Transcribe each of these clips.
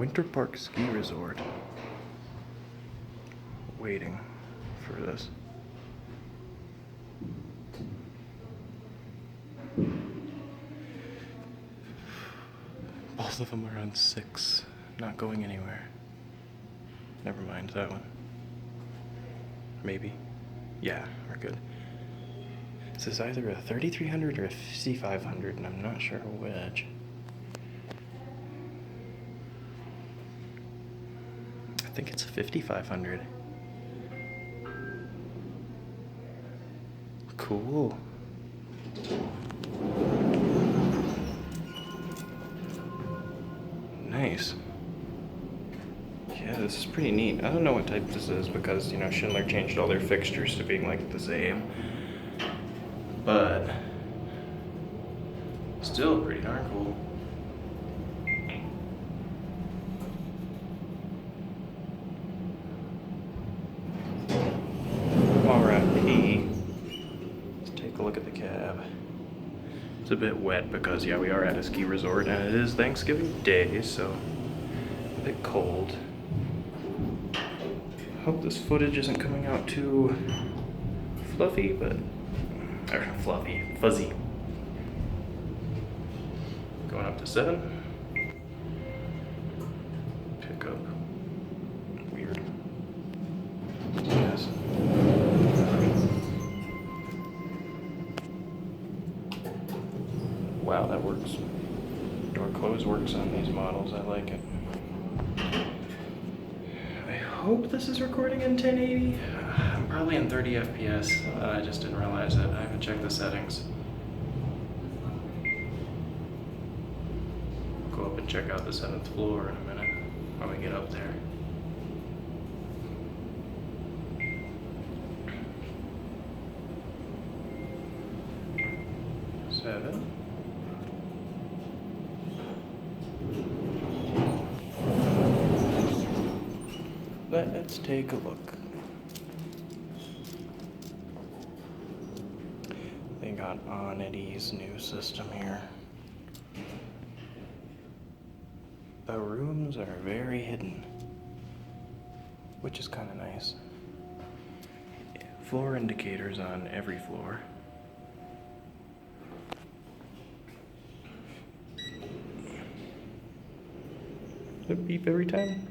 Winter Park Ski Resort. Waiting for this. Both of them are on 6, not going anywhere. Never mind that one. Maybe. Yeah, we're good. This is either a 3300 or a 5500, and I'm not sure which. I think it's a 5500. Cool. Nice. Yeah, this is pretty neat. I don't know what type this is because, you know, Schindler changed all their fixtures to being like the same. But still pretty darn cool. While we're at P, let's take a look at the cab. It's a bit wet because, yeah, we are at a ski resort and it is Thanksgiving Day, so a bit cold. Hope this footage isn't coming out too fluffy, but or fluffy, fuzzy. Going up to 7. Pick up. Weird. Yes. Wow, that works. Door close works on these models. I like it. I hope this is recording in 1080. I'm probably in 30 FPS. I just didn't realize it. I haven't checked the settings. I'll go up and check out the 7th floor in a minute when we get up there. Seven. Let's take a look. They got Onity's new system here. The rooms are very hidden, which is kind of nice. Floor indicators on every floor. Does it beep every time?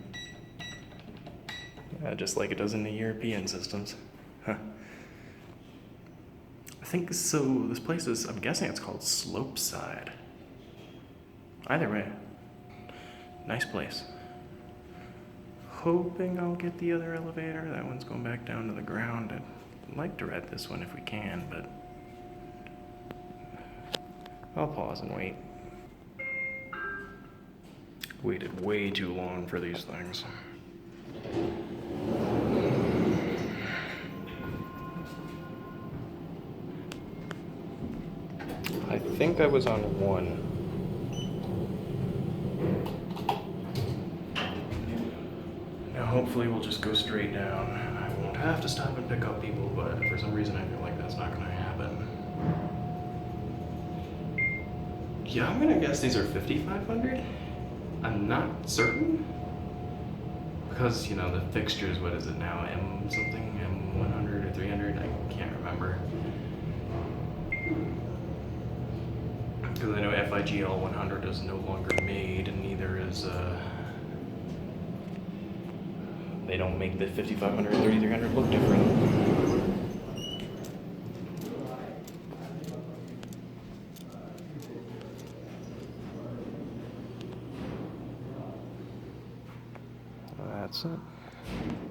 Just like it does in the European systems. Huh. I think so. This place is, I'm guessing it's called Slopeside. Either way, nice place. Hoping I'll get the other elevator. That one's going back down to the ground. I'd like to ride this one if we can, but I'll pause and wait. Waited way too long for these things. I think I was on 1. Now hopefully we'll just go straight down. I won't have to stop and pick up people, but for some reason I feel like that's not going to happen. Yeah, I'm going to guess these are 5500. I'm not certain. Because, you know, the fixtures, what is it now? M something? M100 or 300? I can't remember. Because I know FIGL 100 is no longer made, and neither is, they don't make the 5500 and 3300 look different. That's it.